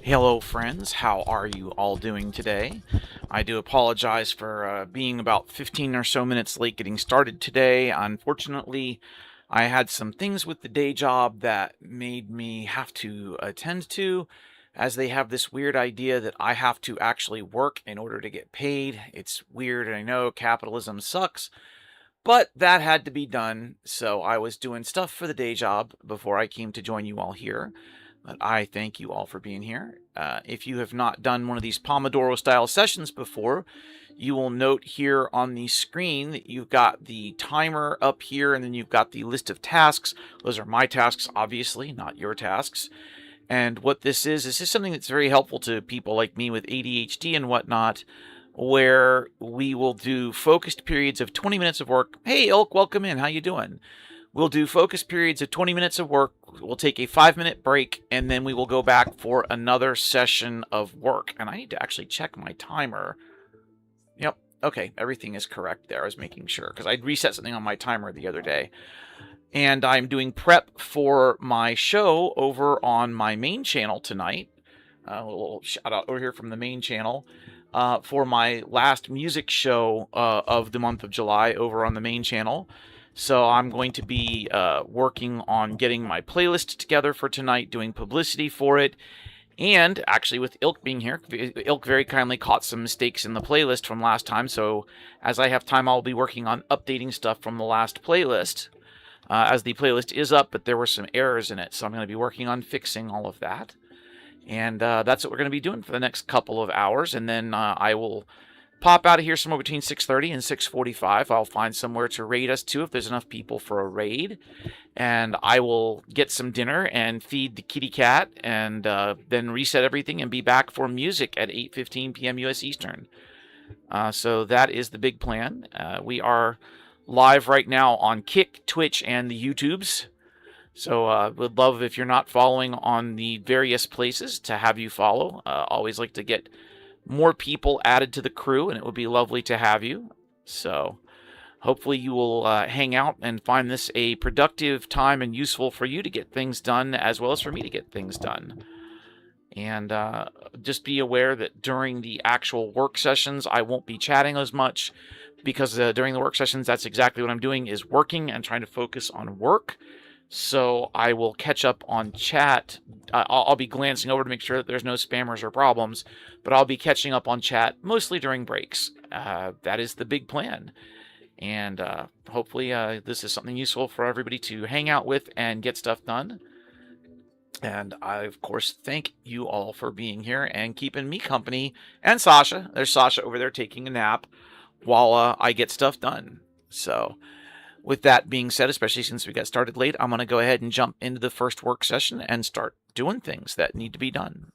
Hello, friends. How are you all doing today? I do apologize for being about 15 or so minutes late getting started today. Unfortunately, I had some things with the day job that made me have to attend to, as they have this weird idea that I have to actually work in order to get paid. It's weird, I know capitalism sucks, but that had to be done. So I was doing stuff for the day job before I came to join you all here. But I thank you all for being here. If you have not done one of these Pomodoro style sessions before, you will note here on the screen that you've got the timer up here, and then you've got the list of tasks. Those are my tasks, obviously, not your tasks. And what this is something that's very helpful to people like me with ADHD and whatnot, where we will do focused periods of 20 minutes of work. Hey, Ilk, welcome in. How you doing? We'll do focus periods of 20 minutes of work. We'll take a 5-minute break, and then we will go back for another session of work. And I need to actually check my timer. Yep. Okay, everything is correct there. I was making sure because I'd reset something on my timer the other day. And I'm doing prep for my show over on my main channel tonight. A little shout out over here from the main channel for my last music show of the month of July over on the main channel. So I'm going to be working on getting my playlist together for tonight, doing publicity for it, and actually with Ilk being here, Ilk very kindly caught some mistakes in the playlist from last time, so as I have time, I'll be working on updating stuff from the last playlist, as the playlist is up, but there were some errors in it, so I'm going to be working on fixing all of that. And that's what we're going to be doing for the next couple of hours, and then I will pop out of here somewhere between 6:30 and 6:45. I'll find somewhere to raid us to if there's enough people for a raid. And I will get some dinner and feed the kitty cat and then reset everything and be back for music at 8:15 p.m. US Eastern. So that is the big plan. We are live right now on Kick, Twitch, and the YouTubes. So would love if you're not following on the various places to have you follow. Always like to get more people added to the crew, and it would be lovely to have you. So hopefully you will hang out and find this a productive time and useful for you to get things done, as well as for me to get things done. And just be aware that during the actual work sessions, I won't be chatting as much, because during the work sessions, that's exactly what I'm doing, is working and trying to focus on work. So I will catch up on chat. I'll be glancing over to make sure that there's no spammers or problems, but I'll be catching up on chat mostly during breaks. That is the big plan. And hopefully this is something useful for everybody to hang out with and get stuff done. And I, of course, thank you all for being here and keeping me company. And Sasha. There's Sasha over there taking a nap while I get stuff done. So with that being said, especially since we got started late, I'm going to go ahead and jump into the first work session and start doing things that need to be done.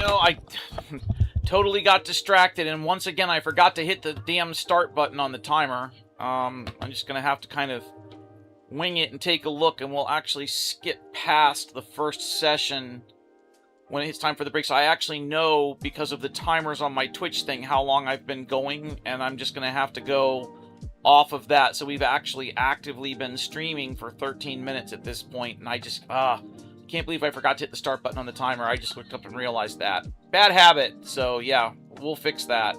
no, I totally got distracted, and once again, I forgot to hit the damn start button on the timer. I'm just gonna have to kind of wing it and take a look, and we'll actually skip past the first session when it's time for the break. So I actually know, because of the timers on my Twitch thing, how long I've been going, and I'm just gonna have to go off of that. So we've actually actively been streaming for 13 minutes at this point, and I just can't believe I forgot to hit the start button on the timer. I just looked up and realized that. Bad habit. So yeah, we'll fix that.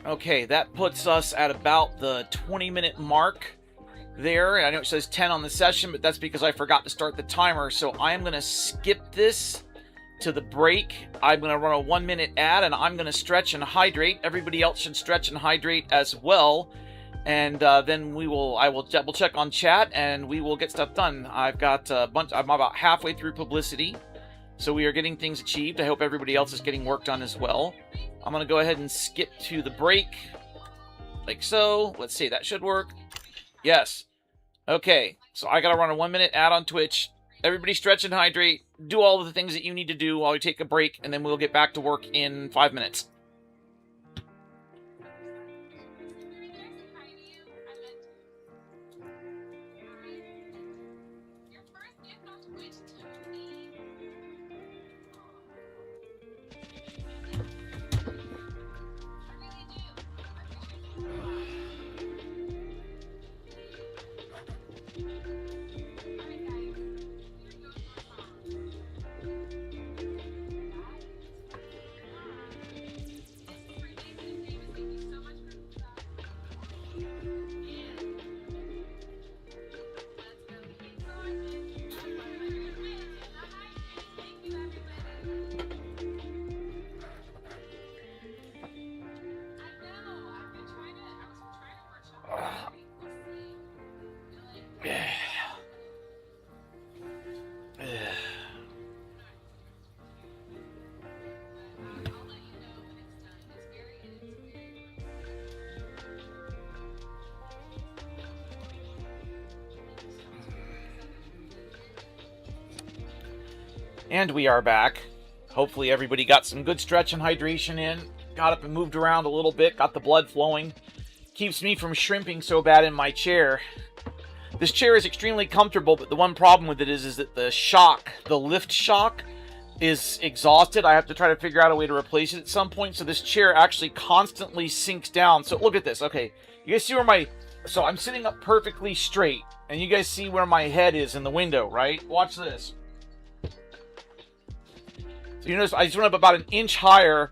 Okay, that puts us at about the 20-minute mark there. I know it says 10 on the session, but that's because I forgot to start the timer. So I am going to skip this to the break. I'm going to run a 1-minute ad, and I'm going to stretch and hydrate. Everybody else should stretch and hydrate as well. And then I will double check on chat, and we will get stuff done. I've got a bunch. I'm about halfway through publicity, so we are getting things achieved. I hope everybody else is getting work done as well. I'm going to go ahead and skip to the break, like so. Let's see, that should work. Yes. Okay, so I got to run a 1-minute ad on Twitch. Everybody stretch and hydrate. Do all of the things that you need to do while we take a break, and then we'll get back to work in 5 minutes. And we are back. Hopefully everybody got some good stretch and hydration in. Got up and moved around a little bit. Got the blood flowing. Keeps me from shrimping so bad in my chair. This chair is extremely comfortable, but the one problem with it is that the lift shock, is exhausted. I have to try to figure out a way to replace it at some point. So this chair actually constantly sinks down. So look at this. Okay, you guys see where so I'm sitting up perfectly straight, and you guys see where my head is in the window, right? Watch this. So you notice I just went up about an inch higher,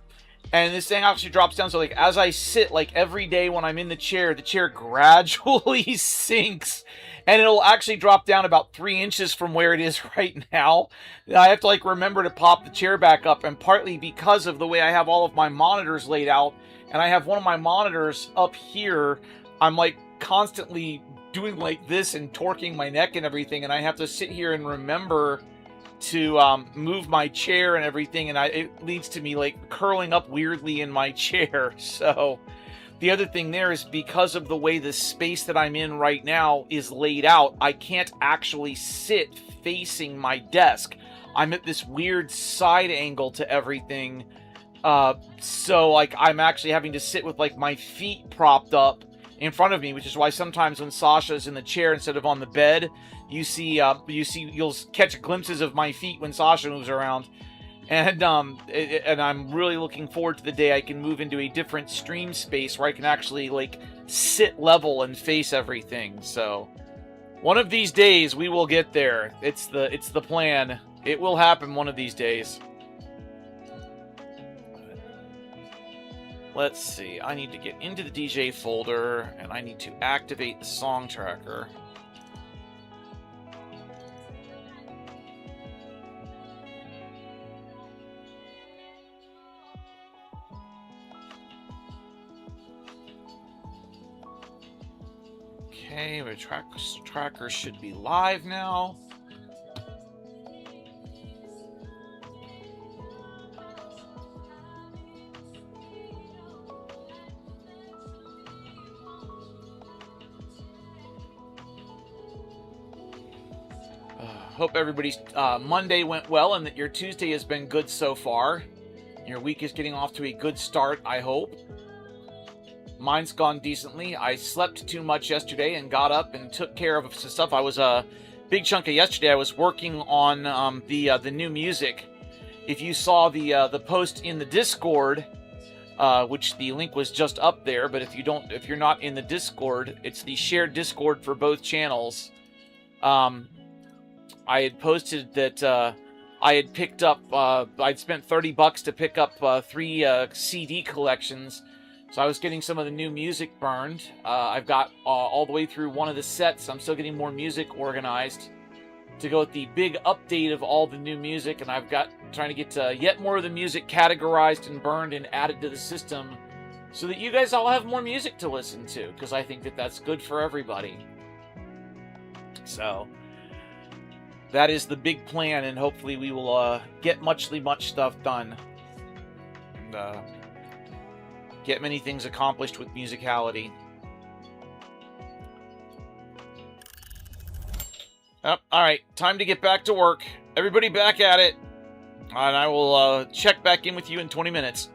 and this thing actually drops down. So like as I sit, like every day when I'm in the chair gradually sinks, and it'll actually drop down about 3 inches from where it is right now. I have to like remember to pop the chair back up, and partly because of the way I have all of my monitors laid out, and I have one of my monitors up here, I'm like constantly doing like this and torquing my neck and everything, and I have to sit here and remember to move my chair and everything, and it leads to me like curling up weirdly in my chair. So the other thing there is because of the way the space that I'm in right now is laid out, I can't actually sit facing my desk. I'm at this weird side angle to everything. So like I'm actually having to sit with like my feet propped up in front of me, which is why sometimes when Sasha's in the chair instead of on the bed, you'll catch glimpses of my feet when Sasha moves around. And I'm really looking forward to the day I can move into a different stream space where I can actually like sit level and face everything. So one of these days we will get there. It's the plan. It will happen one of these days. Let's see. I need to get into the DJ folder, and I need to activate the song tracker. Okay, our tracker should be live now. Hope everybody's Monday went well and that your Tuesday has been good so far. Your week is getting off to a good start, I hope. Mine's gone decently. I slept too much yesterday and got up and took care of some stuff. I was a big chunk of yesterday. I was working on the new music. If you saw the post in the Discord, which the link was just up there, but if you're not in the Discord, it's the shared Discord for both channels. I had posted that I had picked up. I'd spent $30 to pick up 3 CD collections. So I was getting some of the new music burned. I've got all the way through one of the sets. I'm still getting more music organized to go with the big update of all the new music, and I've got trying to get yet more of the music categorized and burned and added to the system so that you guys all have more music to listen to, because I think that that's good for everybody. So that is the big plan, and hopefully we will get much stuff done and get many things accomplished with musicality. Oh, all right, time to get back to work. Everybody back at it, and I will check back in with you in 20 minutes.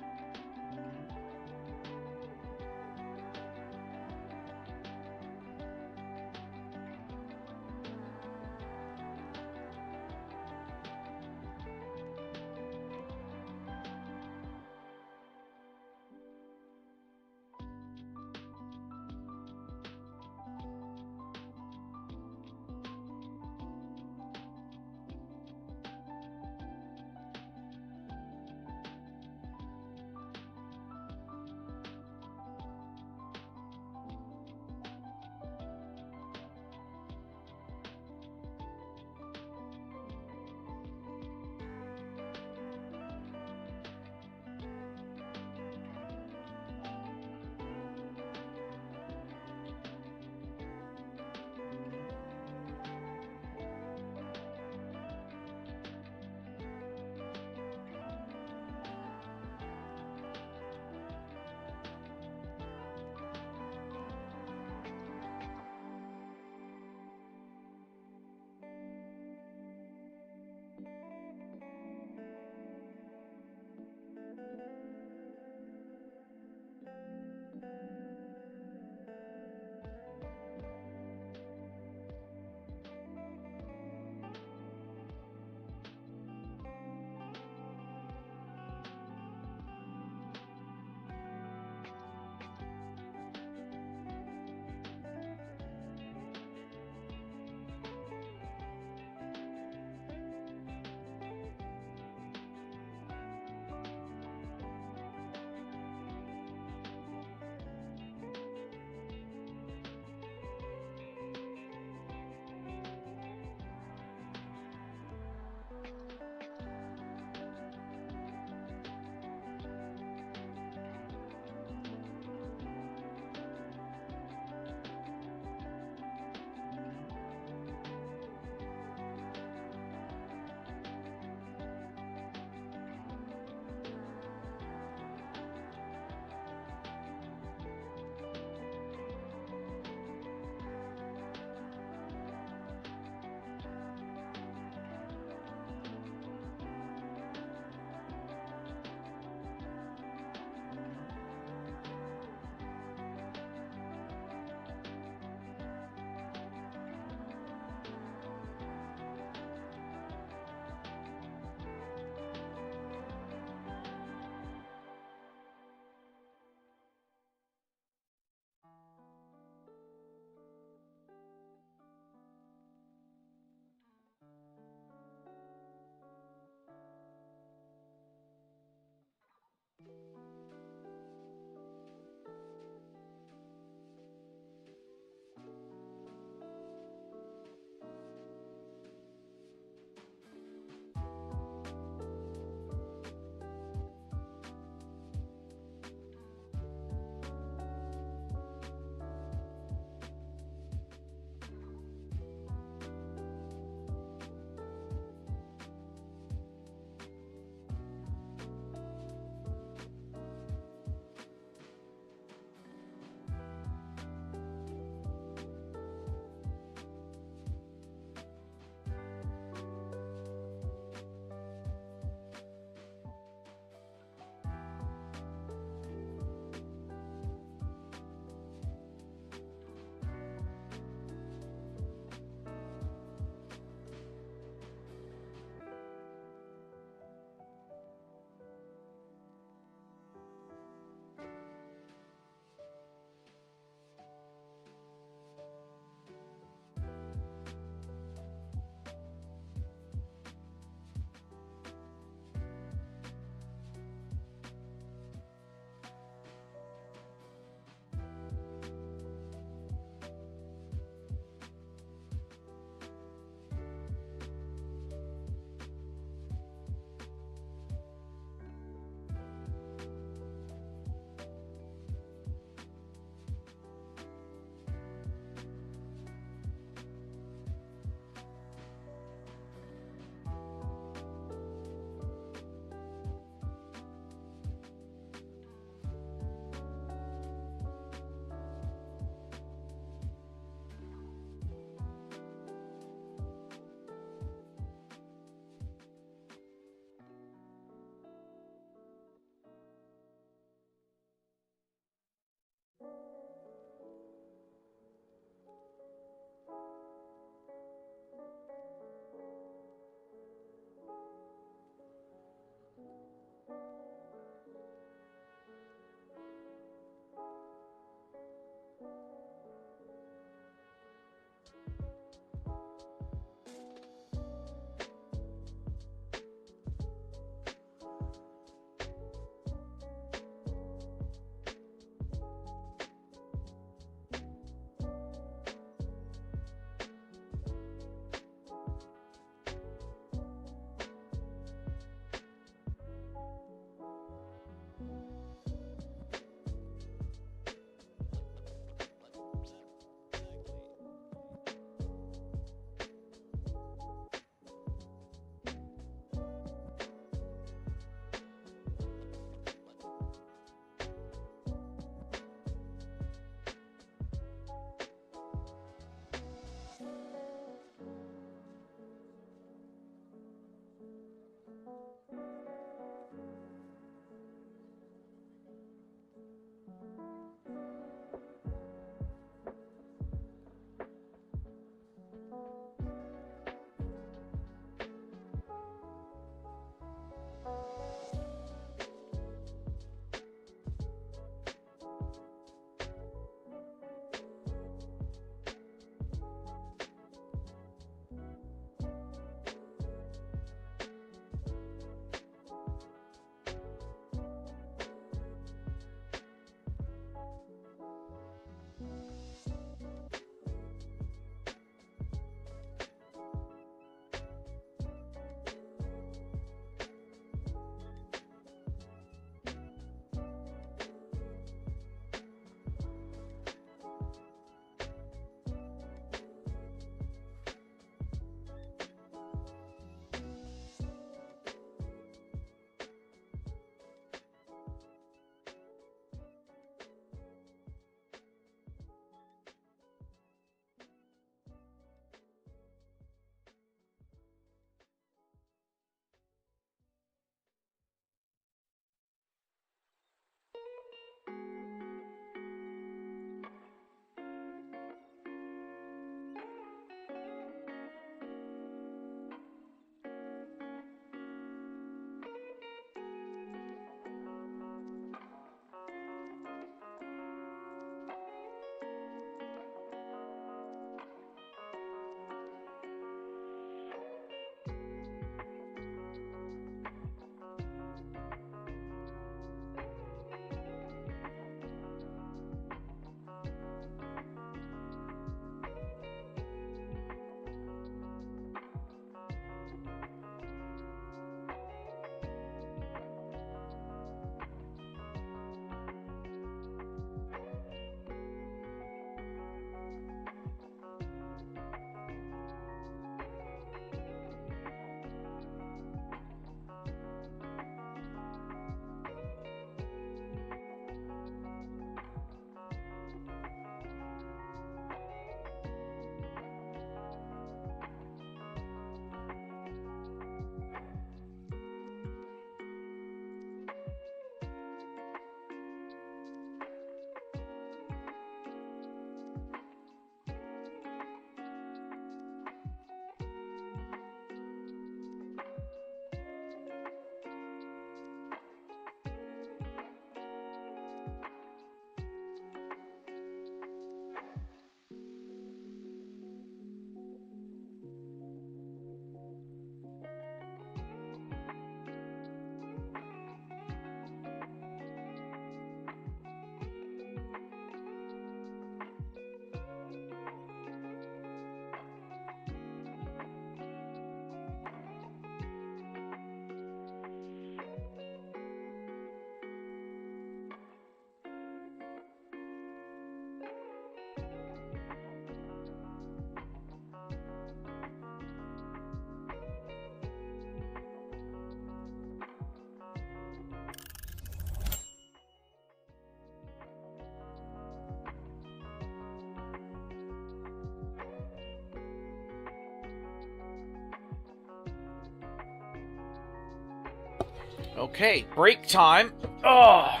Okay, break time. Ugh.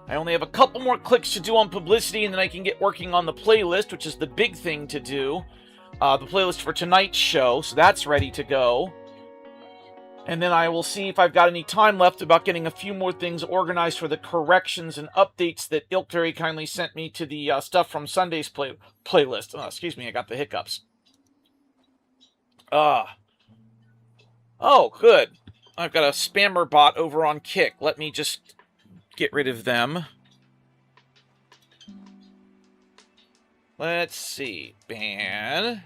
I only have a couple more clicks to do on publicity, and then I can get working on the playlist, which is the big thing to do. The playlist for tonight's show, so that's ready to go. And then I will see if I've got any time left about getting a few more things organized for the corrections and updates that Ilk very kindly sent me to the stuff from Sunday's playlist. Oh, excuse me, I got the hiccups. Oh, good. I've got a spammer bot over on Kick. Let me just get rid of them. Let's see. Ban.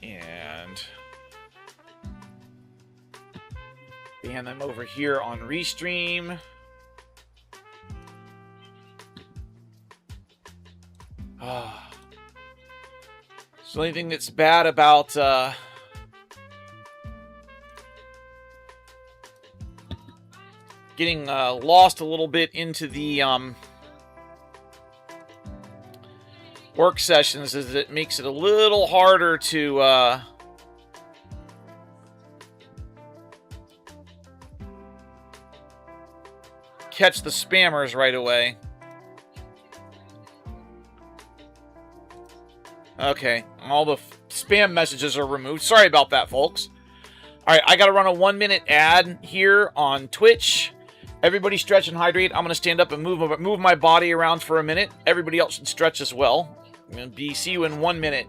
And ban them over here on Restream. So the only thing that's bad about getting lost a little bit into the work sessions is it makes it a little harder to catch the spammers right away. Okay, all the spam messages are removed. Sorry about that, folks. All right, I got to run a 1-minute ad here on Twitch. Everybody stretch and hydrate. I'm going to stand up and move my body around for a minute. Everybody else should stretch as well. I'm going to see you in 1 minute.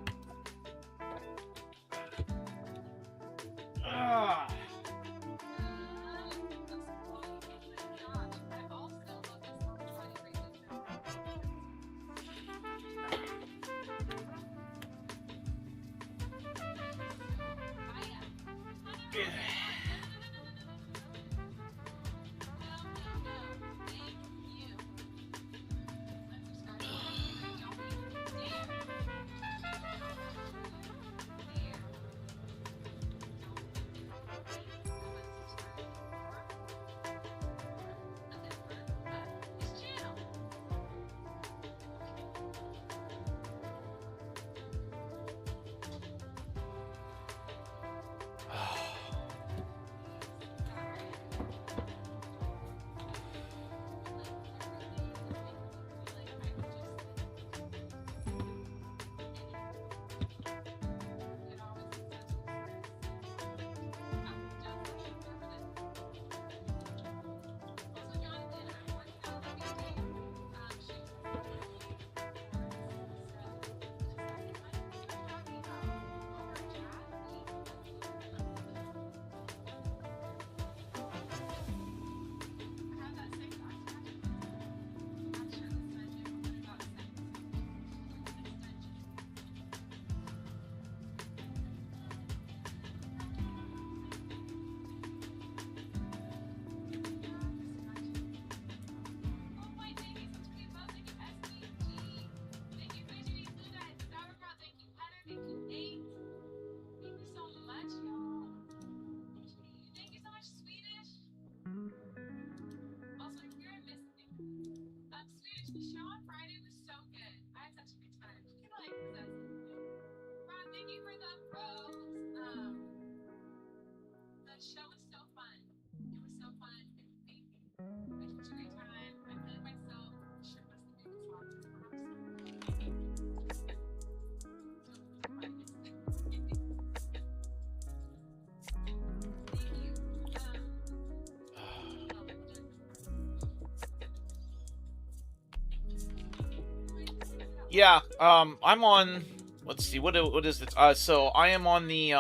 Yeah, I'm on, let's see, what is it? So I am on the,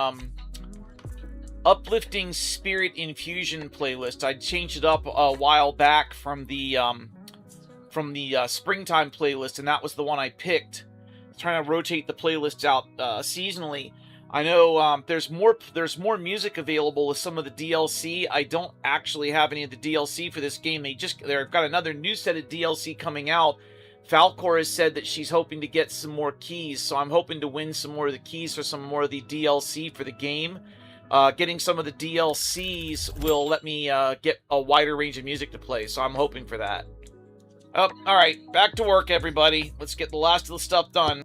Uplifting Spirit Infusion playlist. I changed it up a while back from the springtime playlist, and that was the one I picked. Trying to rotate the playlist out, seasonally. I know, there's more music available with some of the DLC. I don't actually have any of the DLC for this game. They've got another new set of DLC coming out. Falcor has said that she's hoping to get some more keys, so I'm hoping to win some more of the keys for some more of the DLC for the game. Getting some of the DLCs will let me get a wider range of music to play, so I'm hoping for that. Oh, alright, back to work, everybody. Let's get the last of the stuff done.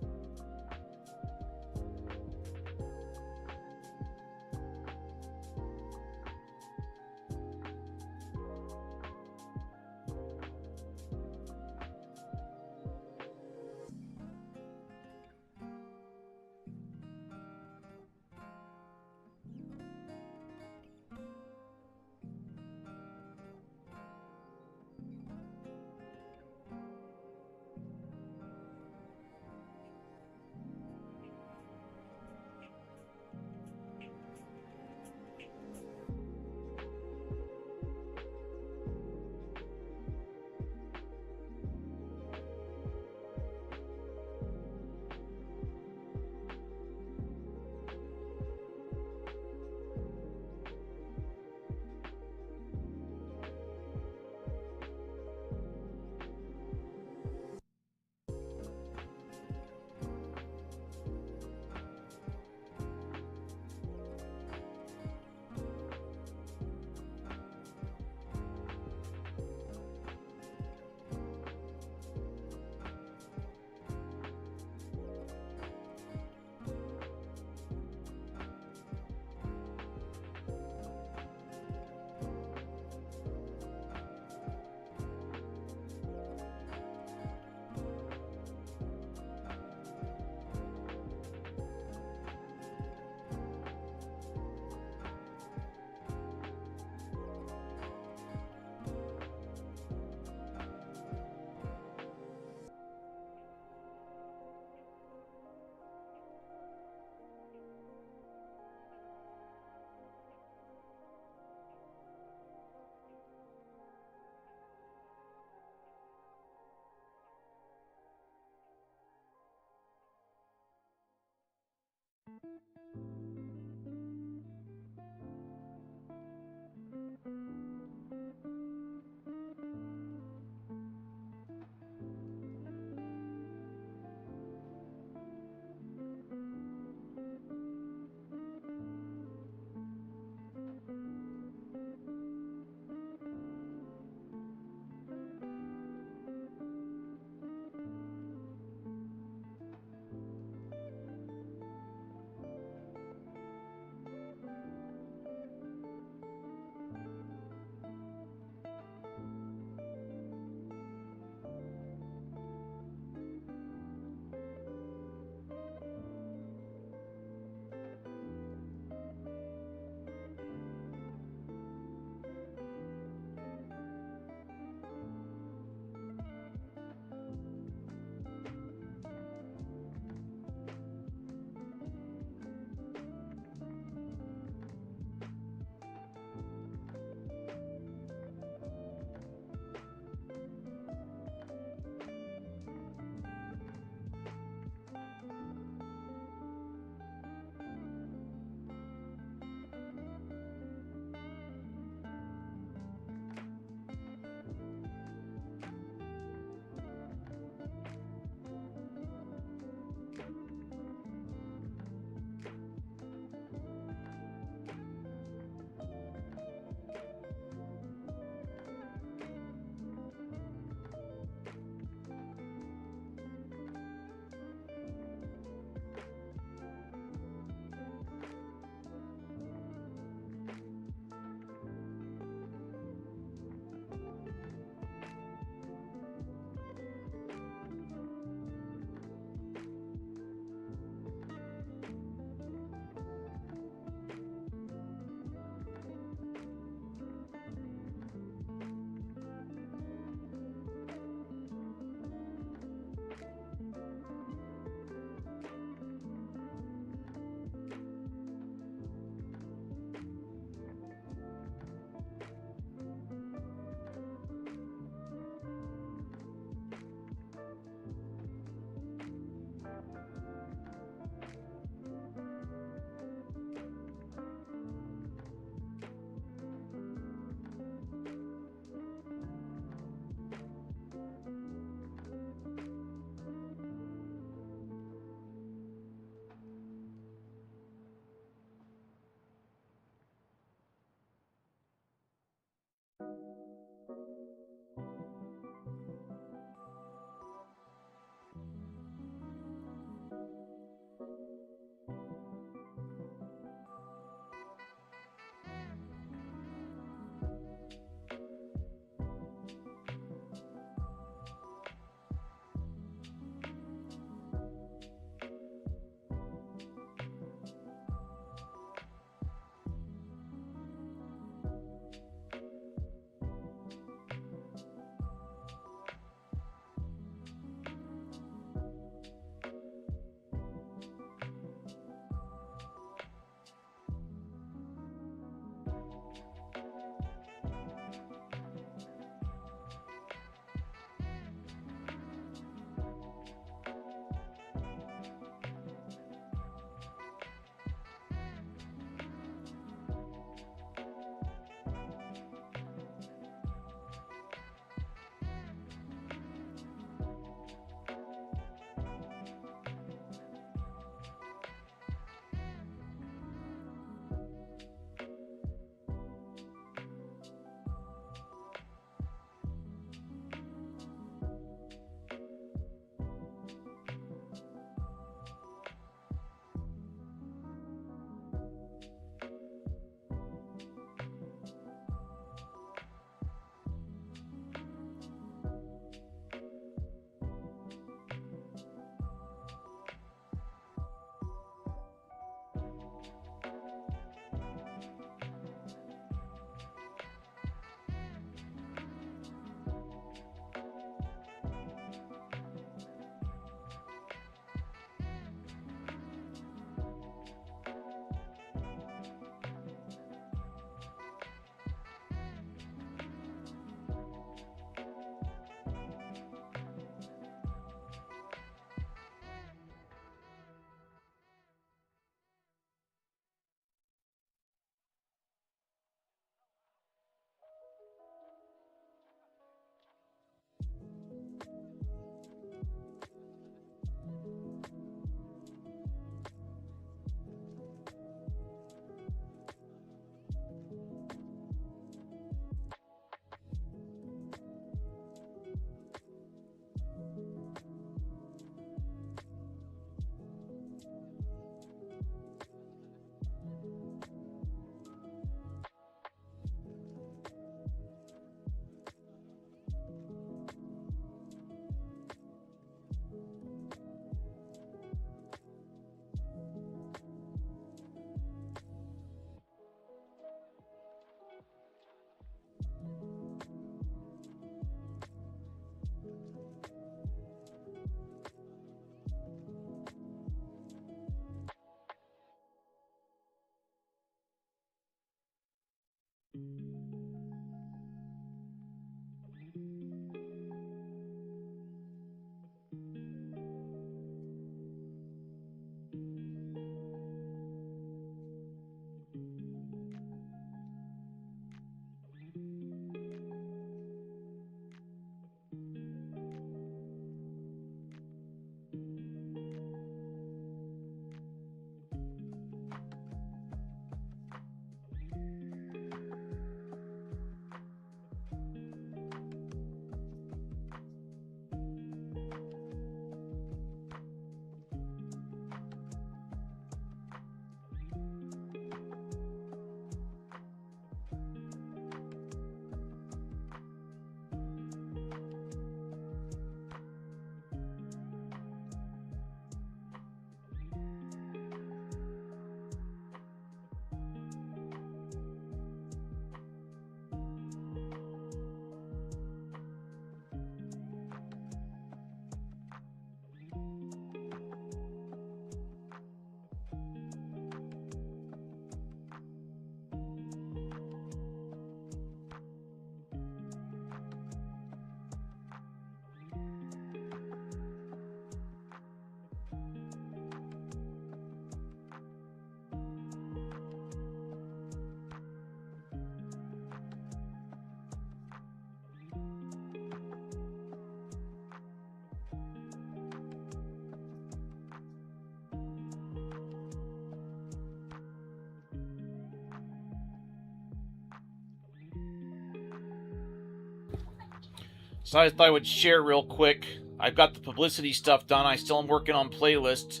So I thought I would share real quick. I've got the publicity stuff done. I still am working on playlists.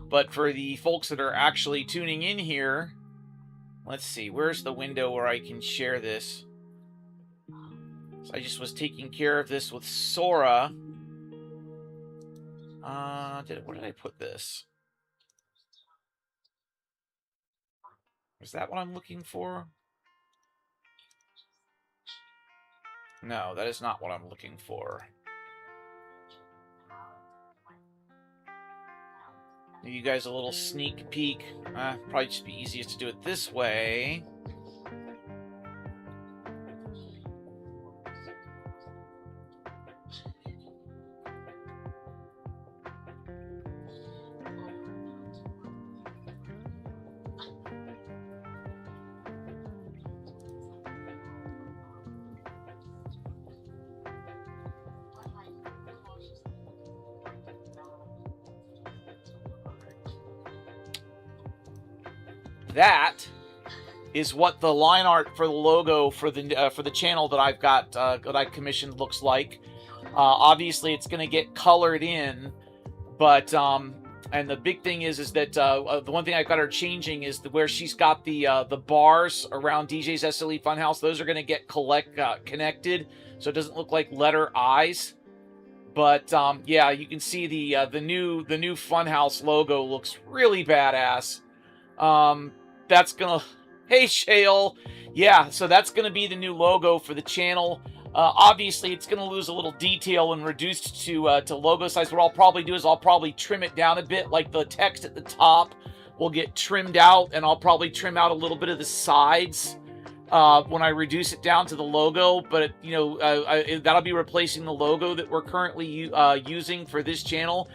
But for the folks that are actually tuning in here, let's see, where's the window where I can share this? So I just was taking care of this with Sora. Where did I put this? Is that what I'm looking for? No, that is not what I'm looking for. Give you guys a little sneak peek. Probably just be easiest to do it this way. That is what the line art for the logo for the channel that I've got that I commissioned looks like. Obviously, it's going to get colored in, but and the big thing is that the one thing I've got her changing is where she's got the bars around DJ's SLE Funhouse. Those are going to get connected, so it doesn't look like letter I's. But yeah, you can see the new Funhouse logo looks really badass. That's gonna, hey Shale, yeah, so that's gonna be the new logo for the channel. Obviously, it's gonna lose a little detail and reduced to logo size. What I'll probably do is I'll probably trim it down a bit, like the text at the top will get trimmed out, and I'll probably trim out a little bit of the sides when I reduce it down to the logo. But you know, that'll be replacing the logo that we're currently using for this channel.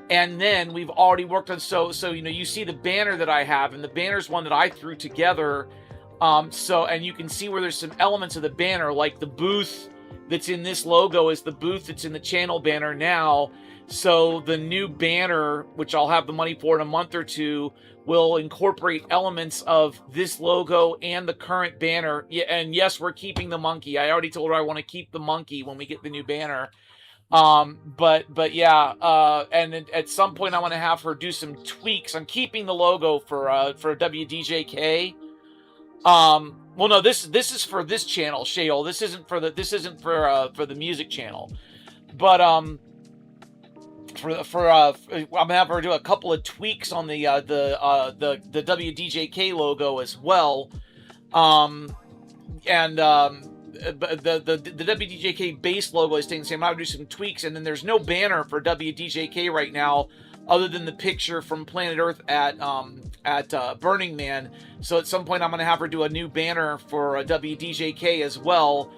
And then we've already worked on, so you know, you see the banner that I have, and the banner's one that I threw together. And you can see where there's some elements of the banner, like the booth that's in this logo is the booth that's in the channel banner now. So the new banner, which I'll have the money for in a month or two, will incorporate elements of this logo and the current banner. Yeah, and yes, we're keeping the monkey. I already told her I want to keep the monkey when we get the new banner. But yeah, and at some point I want to have her do some tweaks. I'm keeping the logo for WDJK. Well, no, this is for this channel, Shale. This isn't for the music channel. But I'm gonna have her do a couple of tweaks on the WDJK logo as well. The WDJK base logo is staying the same. I'll do some tweaks, and then there's no banner for WDJK right now other than the picture from Planet Earth at Burning Man. So at some point I'm going to have her do a new banner for WDJK as well.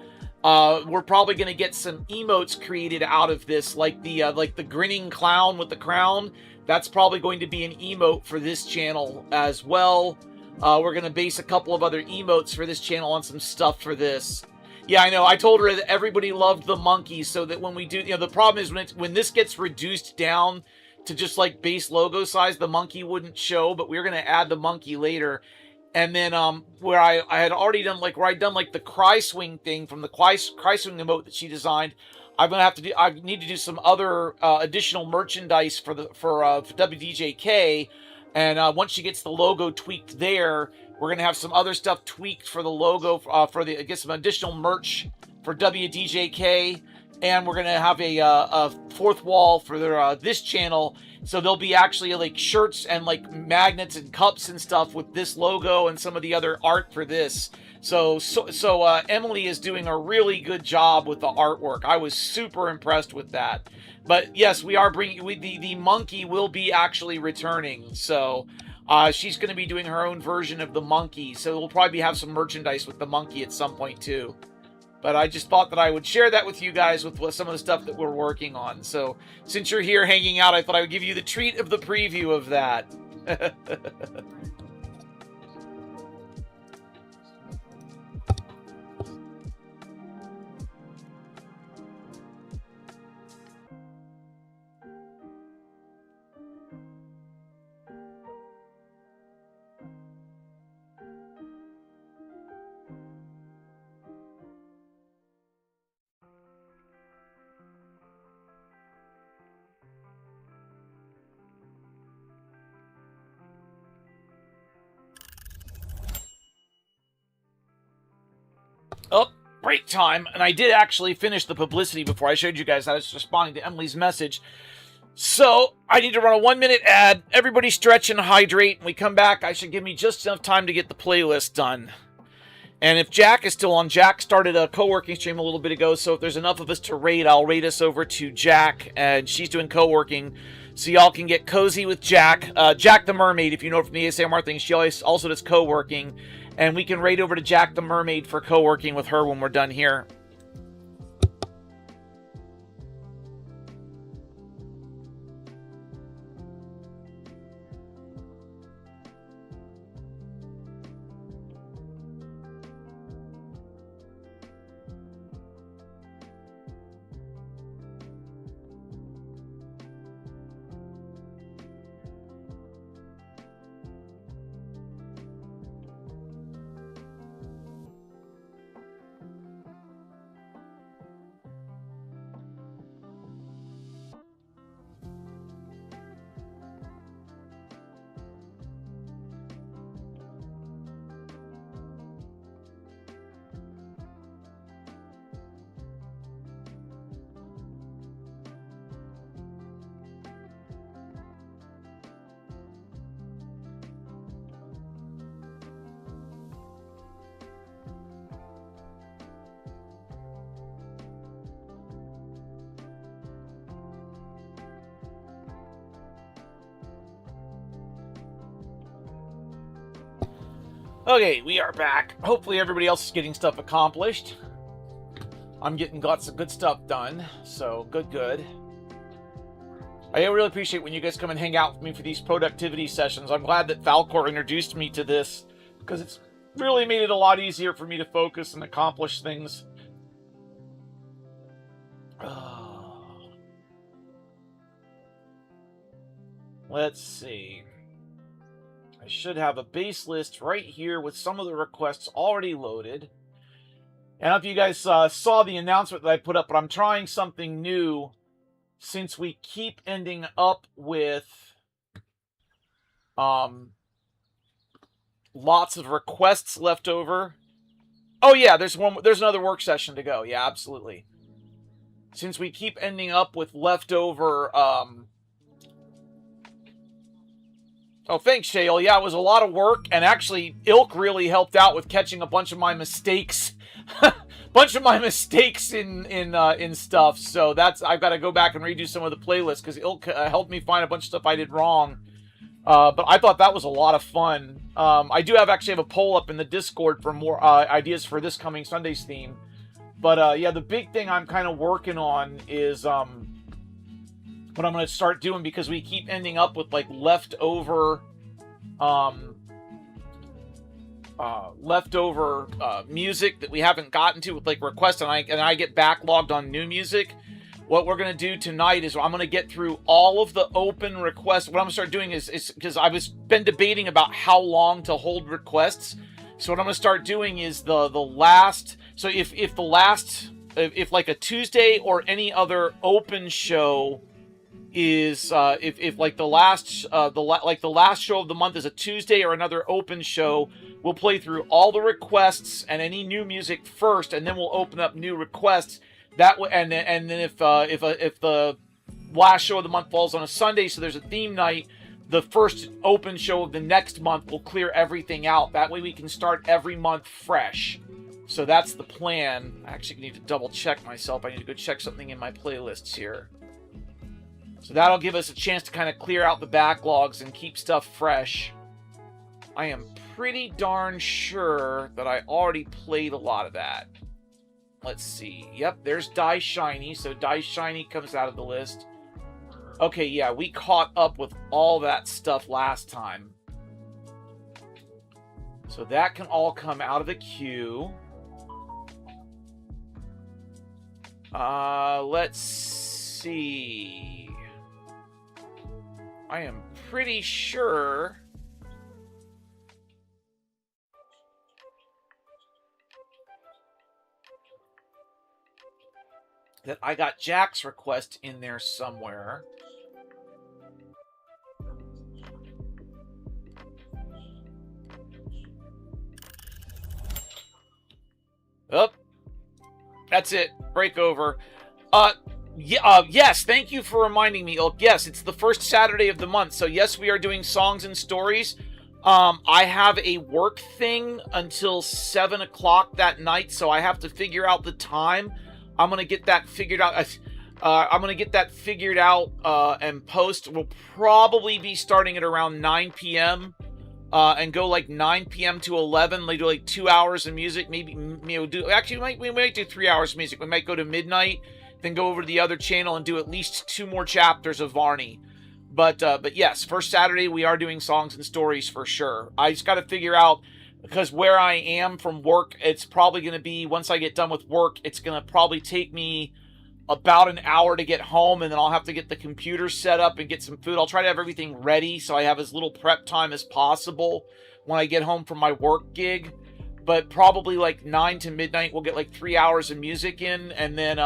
We're probably going to get some emotes created out of this, like the grinning clown with the crown. That's probably going to be an emote for this channel as well. We're going to base a couple of other emotes for this channel on some stuff for this. Yeah, I know. I told her that everybody loved the monkey, so that when we do, the problem is when this gets reduced down to just like base logo size, the monkey wouldn't show, but we're going to add the monkey later. And then where I had already done like the cry swing thing from the cry swing emote that she designed, I'm gonna have to do. I need to do some other additional merchandise for WDJK, and once she gets the logo tweaked there, we're gonna have some other stuff tweaked for the logo get some additional merch for WDJK, and we're gonna have a fourth wall for this channel. So there'll be actually like shirts and like magnets and cups and stuff with this logo and some of the other art for this. So Emily is doing a really good job with the artwork. I was super impressed with that. But yes, we are bringing the monkey will be actually returning. So she's going to be doing her own version of the monkey. So we'll probably have some merchandise with the monkey at some point too. But I just thought that I would share that with you guys with some of the stuff that we're working on. So since you're here hanging out, I thought I would give you the treat of the preview of that. Oh, break time. And I did actually finish the publicity before I showed you guys. I was responding to Emily's message. So I need to run a 1-minute ad. Everybody stretch and hydrate. When we come back, I should give me just enough time to get the playlist done. And if Jack is still on, Jack started a co-working stream a little bit ago. So if there's enough of us to raid, I'll raid us over to Jack. And she's doing co-working. So y'all can get cozy with Jack. Jack the Mermaid, if you know from the ASMR thing, she also does co-working. And we can raid over to Jack the Mermaid for co-working with her when we're done here. Okay, we are back. Hopefully everybody else is getting stuff accomplished. I'm getting lots of good stuff done, so good. I really appreciate when you guys come and hang out with me for these productivity sessions. I'm glad that Falcor introduced me to this, because it's really made it a lot easier for me to focus and accomplish things. Let's see. I should have a base list right here with some of the requests already loaded. I don't know if you guys saw the announcement that I put up, but I'm trying something new since we keep ending up with lots of requests left over. Oh yeah, there's another work session to go. Yeah, absolutely. Since we keep ending up with leftover Oh, thanks, Shale. Yeah, it was a lot of work, and actually, Ilk really helped out with catching a bunch of my mistakes, bunch of my mistakes in stuff. So that's I've got to go back and redo some of the playlists because Ilk helped me find a bunch of stuff I did wrong. But I thought that was a lot of fun. I do actually have a poll up in the Discord for more ideas for this coming Sunday's theme. But yeah, the big thing I'm kind of working on is what I'm going to start doing, because we keep ending up with like leftover music that we haven't gotten to with like requests, and I get backlogged on new music. What we're going to do tonight is I'm going to get through all of the open requests. What I'm going to start doing is because I was been debating about how long to hold requests. So what I'm going to start doing is the last. So if like a Tuesday or any other open show is if like the last show of the month is a Tuesday or another open show, we'll play through all the requests and any new music first, and then we'll open up new requests. That way, and then if the last show of the month falls on a Sunday, so there's a theme night, the first open show of the next month will clear everything out. That way we can start every month fresh. So that's the plan. I actually need to double check myself. I need to go check something in my playlists here. So that'll give us a chance to kind of clear out the backlogs and keep stuff fresh. I am pretty darn sure that I already played a lot of that. Let's see. Yep, there's Die Shiny. So Die Shiny comes out of the list. Okay, yeah, we caught up with all that stuff last time. So that can all come out of the queue. Let's see. I am pretty sure that I got Jack's request in there somewhere. Oh, that's it. Break over. Yes, thank you for reminding me. Oh, yes, it's the first Saturday of the month. So yes, we are doing songs and stories. I have a work thing until 7 o'clock that night, so I have to figure out the time. I'm gonna get that figured out. And post. We'll probably be starting at around 9 p.m. And go like 9 p.m. to 11. They do like 2 hours of music. Maybe we might do 3 hours of music. We might go to midnight, then go over to the other channel and do at least 2 more chapters of Varney. But yes, first Saturday we are doing songs and stories for sure. I just got to figure out, because where I am from work, it's probably going to be, once I get done with work, it's going to probably take me about an hour to get home, and then I'll have to get the computer set up and get some food. I'll try to have everything ready so I have as little prep time as possible when I get home from my work gig. But probably like 9 to midnight, we'll get like 3 hours of music in, and then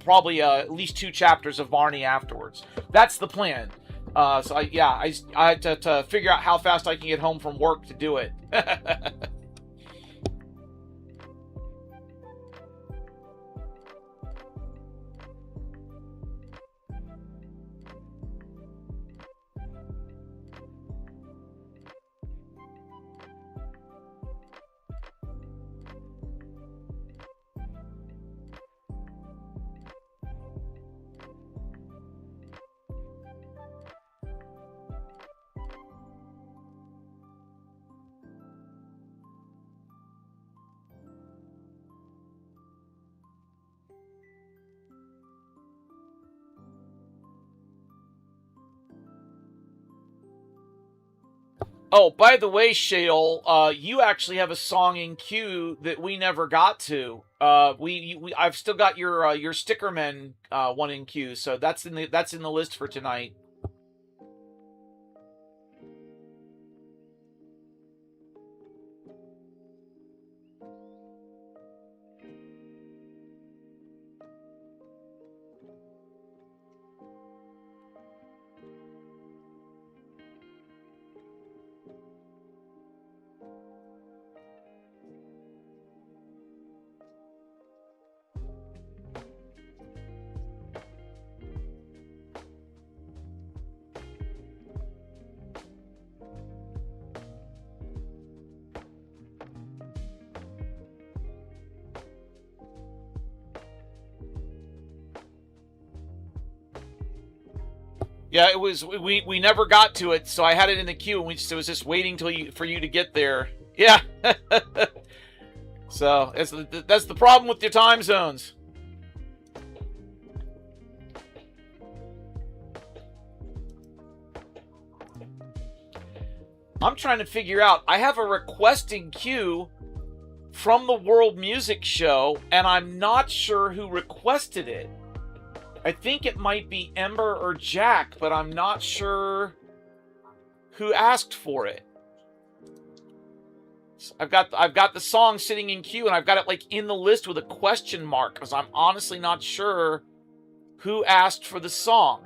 probably at least 2 chapters of Varney afterwards. That's the plan. So I had to figure out how fast I can get home from work to do it. Oh, by the way, Shale, you actually have a song in queue that we never got to. I've still got your Stickerman one in queue, so that's in the list for tonight. Yeah, it was. We never got to it, so I had it in the queue, and it was just waiting for you to get there. Yeah. So that's the problem with your time zones. I'm trying to figure out. I have a requesting queue from the World Music Show, and I'm not sure who requested it. I think it might be Ember or Jack, but I'm not sure who asked for it. I've got the song sitting in queue, and I've got it like in the list with a question mark because I'm honestly not sure who asked for the song.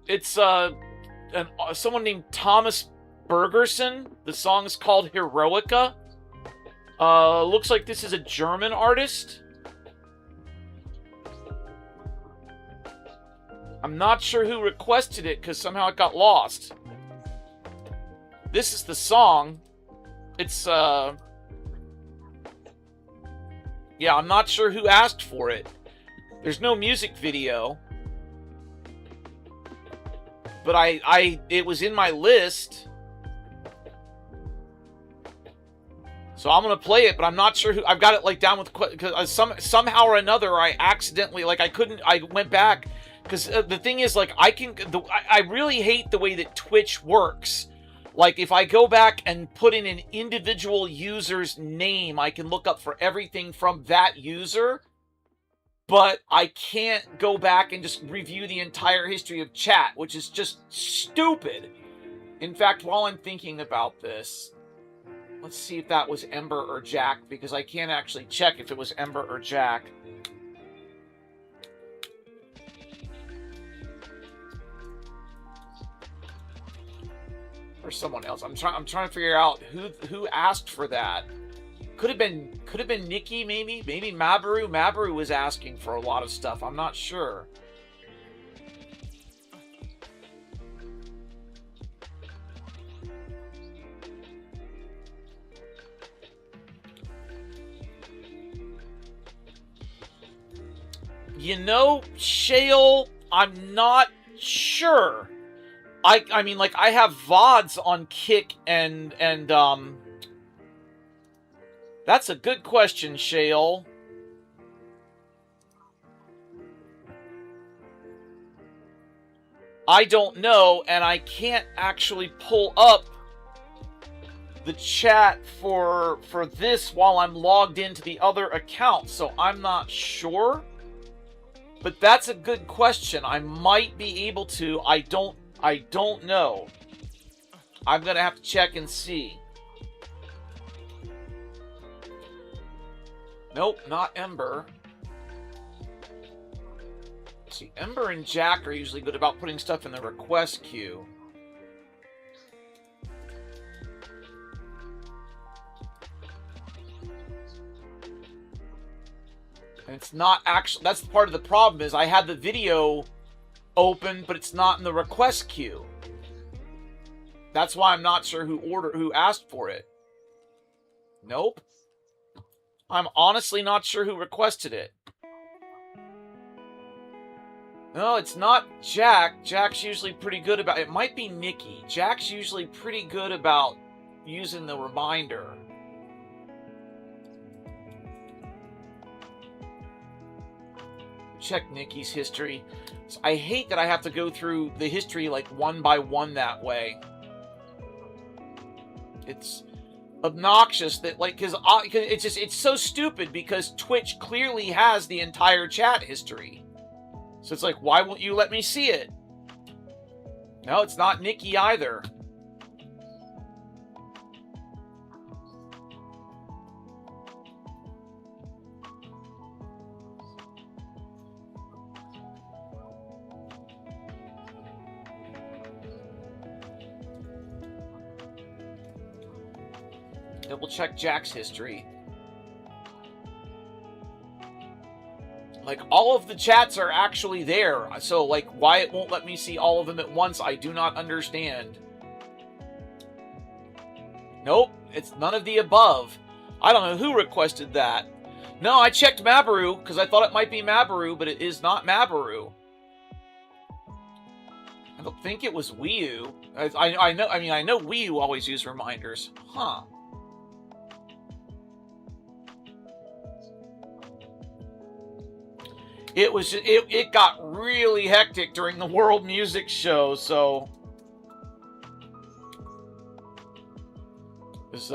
It's someone named Thomas Bergerson. The song is called Heroica. Looks like this is a German artist. I'm not sure who requested it because somehow it got lost. This is the song. It's, yeah, I'm not sure who asked for it. There's no music video. But it was in my list. So I'm going to play it, but I'm not sure who. I've got it like down with, because somehow or another I accidentally, like I went back. Because the thing is, like, I really hate the way that Twitch works. Like, if I go back and put in an individual user's name, I can look up for everything from that user. But I can't go back and just review the entire history of chat, which is just stupid. In fact, while I'm thinking about this, let's see if that was Ember or Jack, because I can't actually check if it was Ember or Jack. Or someone else. I'm trying to figure out who asked for that. Could have been Nikki, maybe Mabaru. Mabaru was asking for a lot of stuff. I'm not sure. You know, Shale, I'm not sure. I mean, like, I have VODs on Kick and that's a good question, Shale. I don't know, and I can't actually pull up the chat for this while I'm logged into the other account, so I'm not sure. But that's a good question. I might be able to. I don't know. I'm gonna have to check and see. Nope, not Ember. See, Ember and Jack are usually good about putting stuff in the request queue. And it's not actually, that's part of the problem, is I had the video open, but it's not in the request queue. That's why I'm not sure who asked for it. Nope. I'm honestly not sure who requested it. No, it's not Jack. Jack's usually pretty good about... It might be Nikki. Jack's usually pretty good about using the reminder. Check Nikki's history. So I hate that I have to go through the history like one by one that way. It's obnoxious that, like, because it's so stupid, because Twitch clearly has the entire chat history. So it's like, why won't you let me see it? No, it's not Nikki either. Double check Jack's history. Like, all of the chats are actually there. So, like, why it won't let me see all of them at once, I do not understand. Nope, it's none of the above. I don't know who requested that. No, I checked Mabaru because I thought it might be Mabaru, but it is not Mabaru. I don't think it was Wii U. I know. I mean, I know Wii U always use reminders. Huh. It was. It got really hectic during the World Music Show, so it was,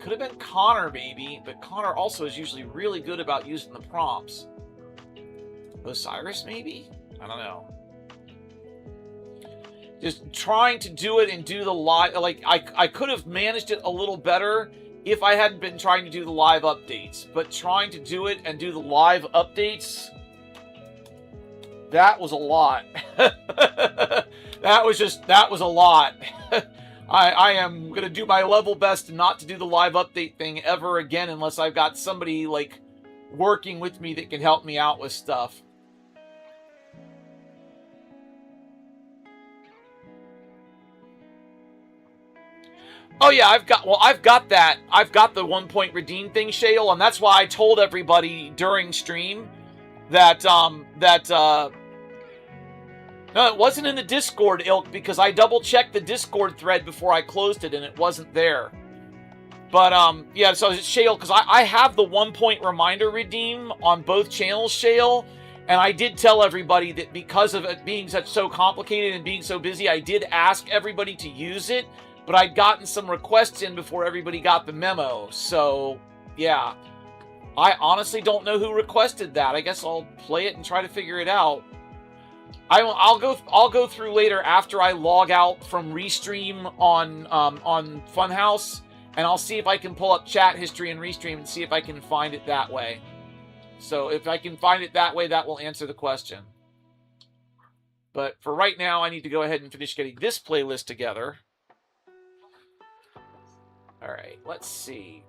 could have been Connor maybe, but Connor also is usually really good about using the prompts. Osiris maybe? I don't know. Just trying to do it and do the live, like I could have managed it a little better if I hadn't been trying to do the live updates, but trying to do it and do the live updates, that was a lot. that was a lot. I am going to do my level best not to do the live update thing ever again unless I've got somebody like working with me that can help me out with stuff. Oh yeah, I've got that. I've got the 1 point redeem thing, Shale, and that's why I told everybody during stream that no, it wasn't in the Discord, Ilk, because I double checked the Discord thread before I closed it and it wasn't there. But yeah, so Shale, because I have the 1 point reminder redeem on both channels, Shale, and I did tell everybody that because of it being so complicated and being so busy, I did ask everybody to use it. But I'd gotten some requests in before everybody got the memo, so yeah. I honestly don't know who requested that. I guess I'll play it and try to figure it out. I'll go through later after I log out from Restream on Funhouse, and I'll see if I can pull up chat history and Restream and see if I can find it that way. So if I can find it that way, that will answer the question. But for right now, I need to go ahead and finish getting this playlist together. All right, let's see.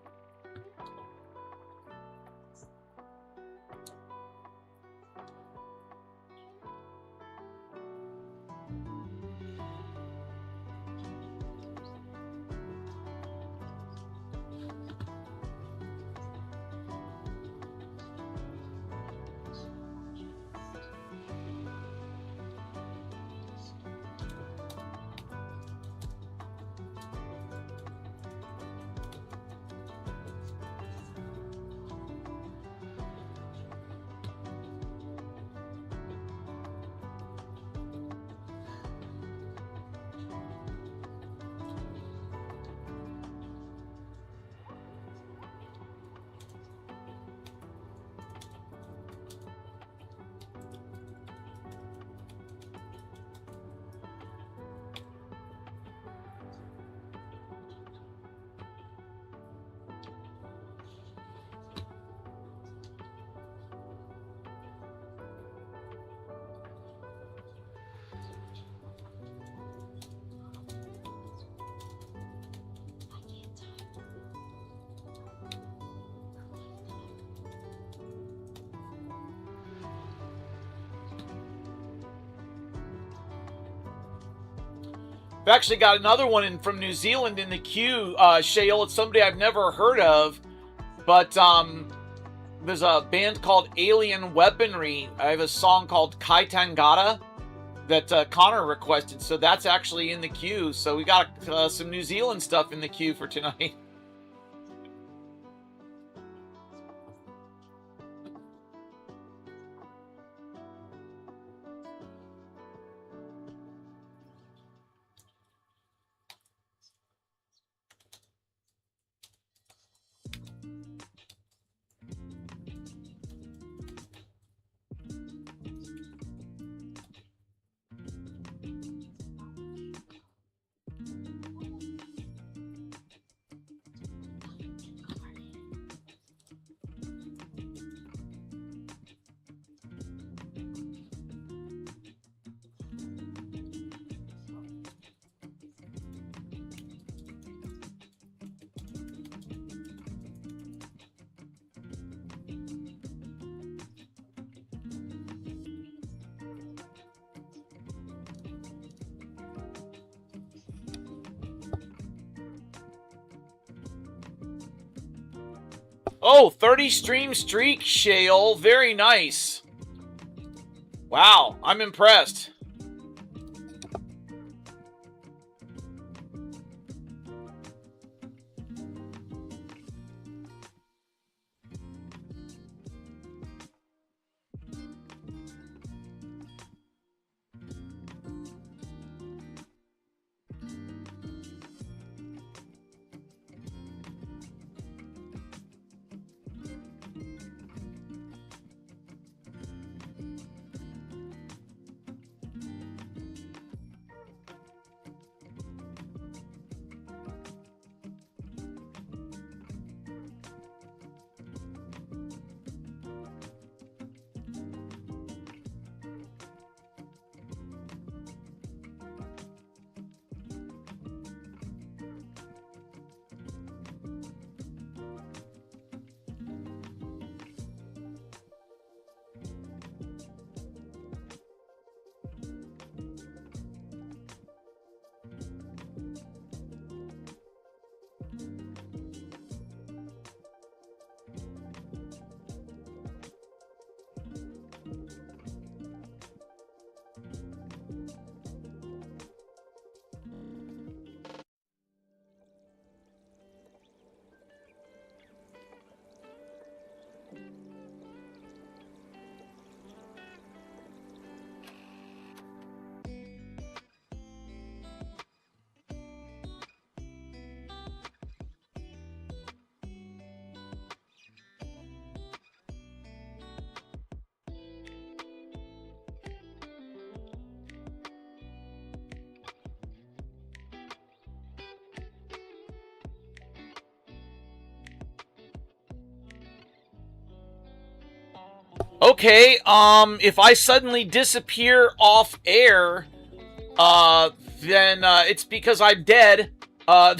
I've actually got another one from New Zealand in the queue, Shale. It's somebody I've never heard of, but there's a band called Alien Weaponry. I have a song called Kaitangata that Connor requested, so that's actually in the queue. So we got some New Zealand stuff in the queue for tonight. Oh, 30 stream streak, Shale. Very nice. Wow, I'm impressed. Okay, if I suddenly disappear off air, then it's because I'm dead. I'm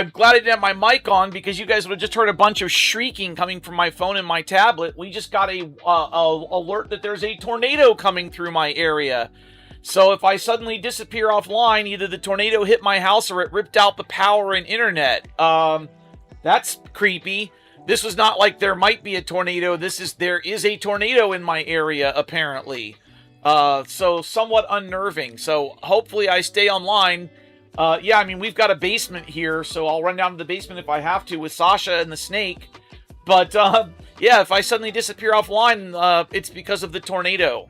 glad I didn't have my mic on because you guys would have just heard a bunch of shrieking coming from my phone and my tablet. We just got a alert that there's a tornado coming through my area. So if I suddenly disappear offline, either the tornado hit my house or it ripped out the power and internet. That's creepy. This was not like there might be a tornado. There is a tornado in my area, apparently. So somewhat unnerving. So hopefully I stay online. Yeah, I mean, we've got a basement here, so I'll run down to the basement if I have to with Sasha and the snake. But, yeah, if I suddenly disappear offline, it's because of the tornado.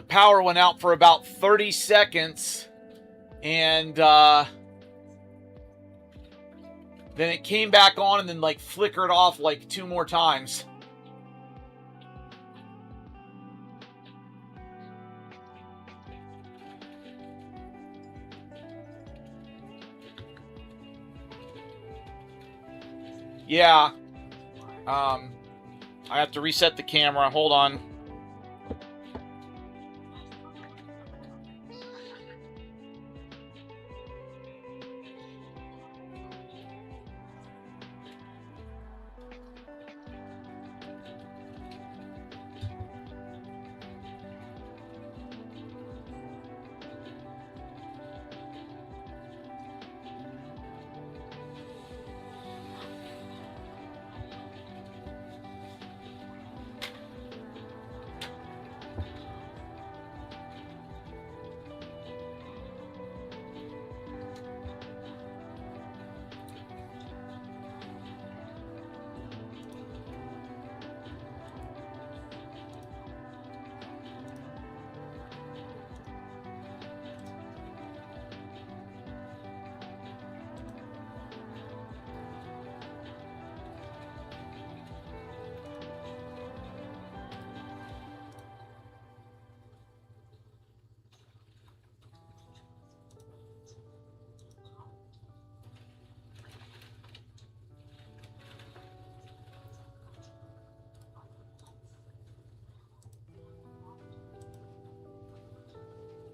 power went out for about 30 seconds, and then it came back on and then like flickered off like 2 more times. Yeah. I have to reset the camera. Hold on.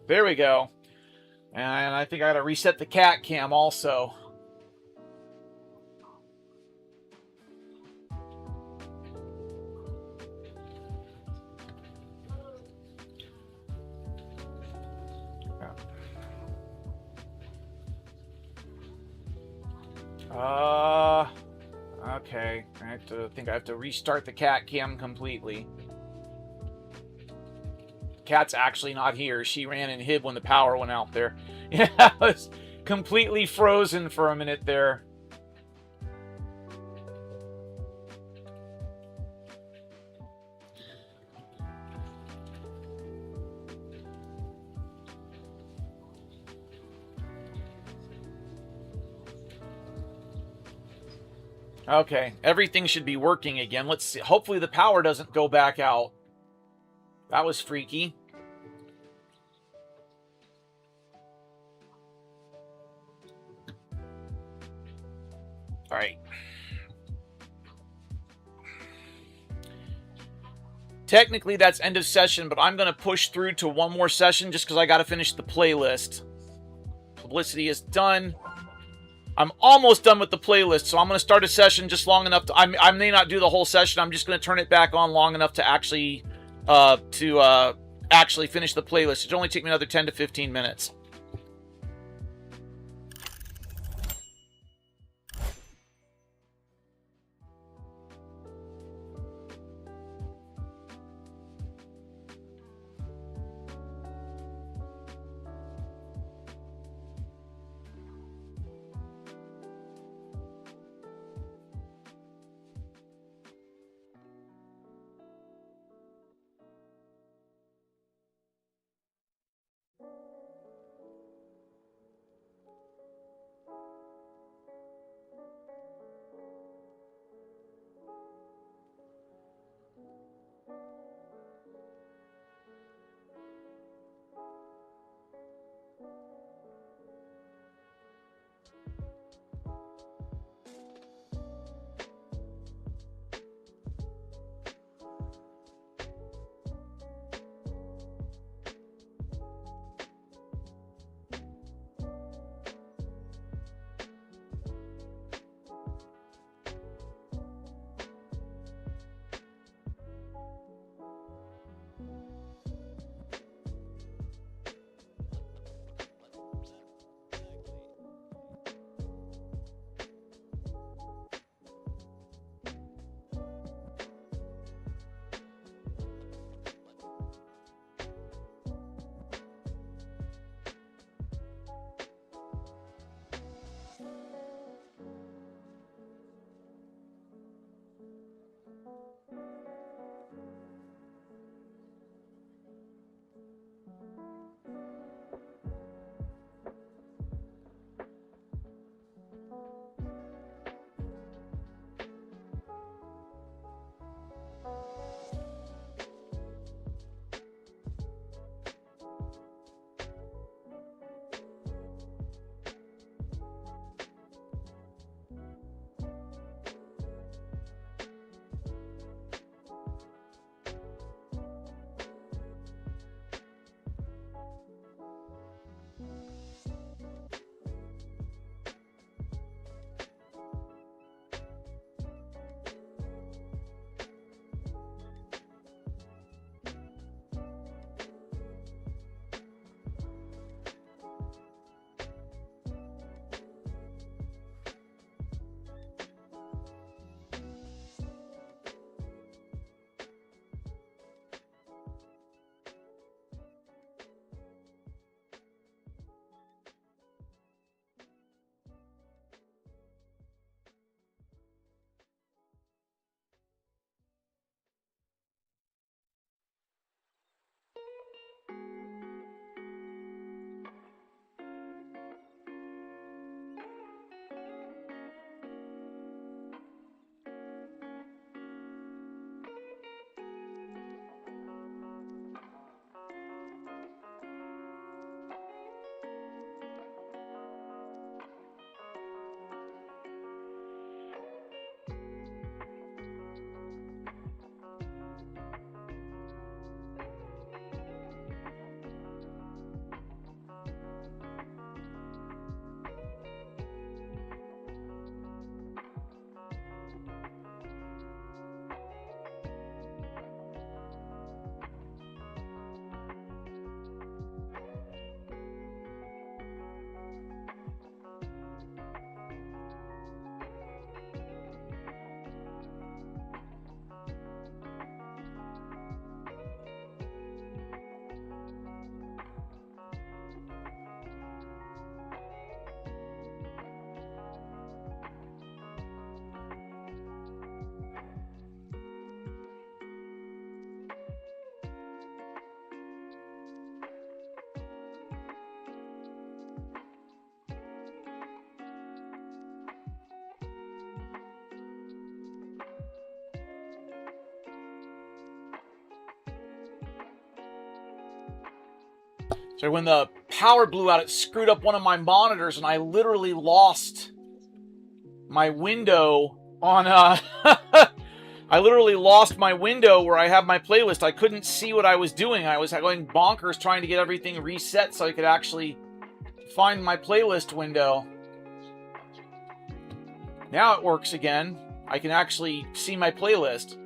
There we go. And I think I got to reset the cat cam also. Okay. I think I have to restart the cat cam completely. Cat's actually not here. She ran and hid when the power went out there. Yeah, I was completely frozen for a minute there. Okay, everything should be working again. Let's see. Hopefully the power doesn't go back out. That was freaky. All right. Technically, that's end of session, but I'm going to push through to one more session just because I got to finish the playlist. Publicity is done. I'm almost done with the playlist, so I'm going to start a session just long enough to... I may not do the whole session. I'm just going to turn it back on long enough to actually finish the playlist. It'll only take me another 10 to 15 minutes. So when the power blew out, it screwed up one of my monitors, and I literally lost my window on I literally lost my window where I have my playlist. I couldn't see what I was doing. I was going bonkers trying to get everything reset so I could actually find my playlist window. Now it works again. I can actually see my playlist.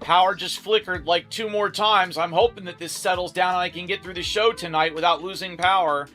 Power just flickered like 2 more times. I'm hoping that this settles down and I can get through the show tonight without losing power.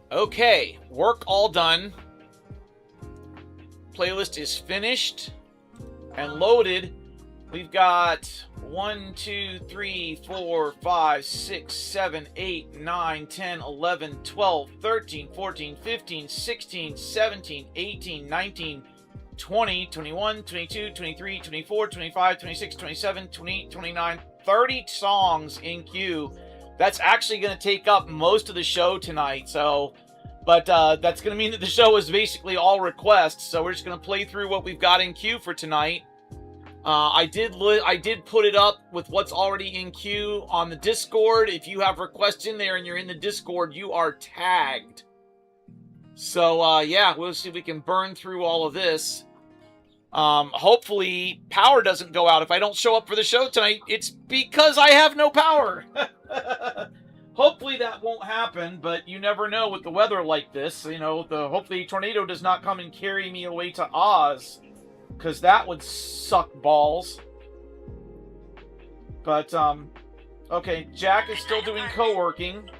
Okay, work all done. Playlist is finished and loaded. We've got 1, 2, 3, 4, 5, 6, 7, 8, 9, 10, 11, 12, 13, 14, 15, 16, 17, 18, 19, 20, 21, 22, 23, 24, 25, 26, 27, 28, 29, 30 songs in queue. That's actually going to take up most of the show tonight, so... But that's going to mean that the show is basically all requests, so we're just going to play through what we've got in queue for tonight. I did put it up with what's already in queue on the Discord. If you have requests in there and you're in the Discord, you are tagged. So, yeah, we'll see if we can burn through all of this. Hopefully, power doesn't go out. If I don't show up for the show tonight, it's because I have no power. Hopefully that won't happen, but you never know with the weather like this. You know, hopefully a tornado does not come and carry me away to Oz, because that would suck balls. But, okay, Jack is still doing co-working.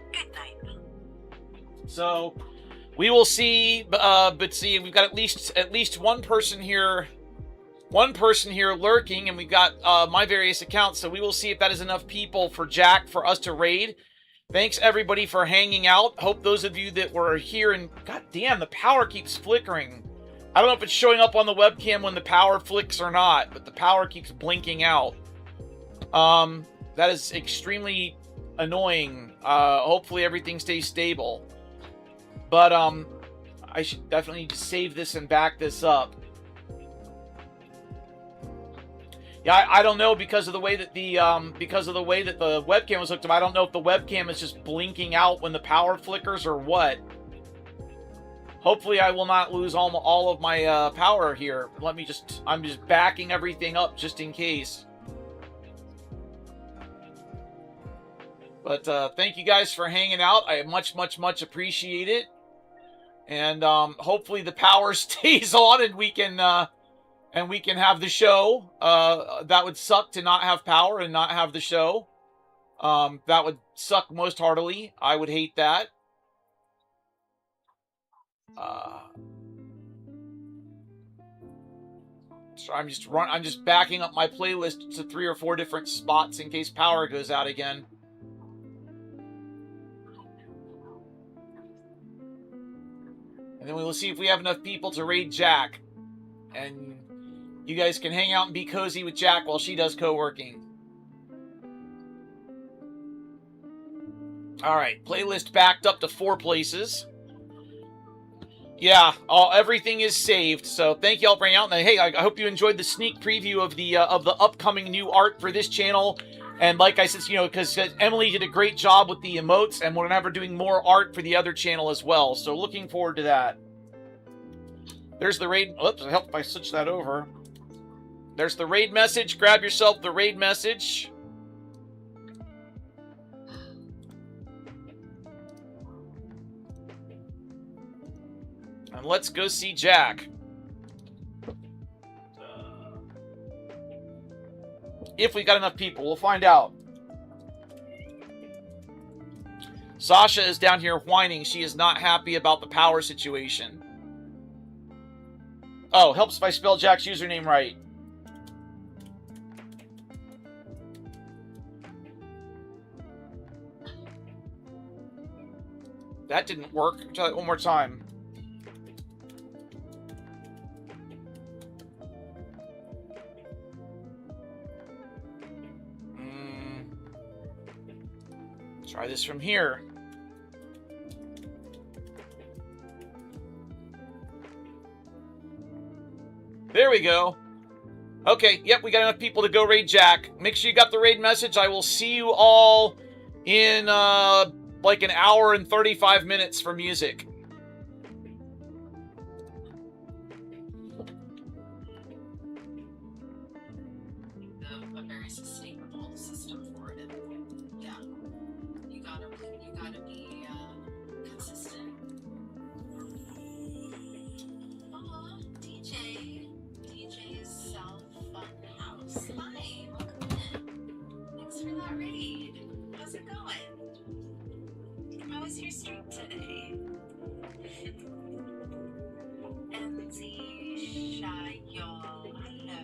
So, we will see, but see, we've got at least one person here lurking, and we've got my various accounts, so we will see if that is enough people for Jack for us to raid. Thanks, everybody, for hanging out. Hope those of you that were here and... God damn, the power keeps flickering. I don't know if it's showing up on the webcam when the power flicks or not, but the power keeps blinking out. That is extremely annoying. Hopefully everything stays stable. But, I should definitely save this and back this up. Yeah, I don't know because of the way that the webcam was hooked up. I don't know if the webcam is just blinking out when the power flickers or what. Hopefully I will not lose all of my power here. I'm just backing everything up just in case. But thank you guys for hanging out. I much appreciate it. And hopefully the power stays on and we can have the show. That would suck to not have power and not have the show. That would suck most heartily. I would hate that. So I'm just backing up my playlist to 3 or 4 different spots in case power goes out again. And then we will see if we have enough people to raid Jack. And you guys can hang out and be cozy with Jack while she does co-working. Alright, playlist backed up to 4 places. Yeah, everything is saved. So thank you all for hanging out. And hey, I hope you enjoyed the sneak preview of the upcoming new art for this channel. And like I said, because Emily did a great job with the emotes, and we're never doing more art for the other channel as well. So looking forward to that. There's the raid. Oops, it helped if I switch that over. There's the raid message. Grab yourself the raid message. And let's go see Jack. If we got enough people, we'll find out. Sasha is down here whining. She is not happy about the power situation. Oh, helps if I spell Jack's username right. That didn't work. Try that one more time. Try this from here. There we go. Okay, yep, we got enough people to go raid Jack. Make sure you got the raid message. I will see you all in like an hour and 35 minutes for music. A very sustainable system for it. Yeah. You gotta be consistent. Aw, DJ's Self Fun House. Hi, welcome in. Thanks for that raid. How's it going? How was your stream today? MZ Shy Y'all. Hello.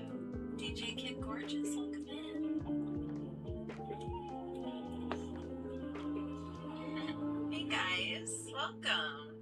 DJ Kid Gorgeous, welcome in. Hey guys, welcome.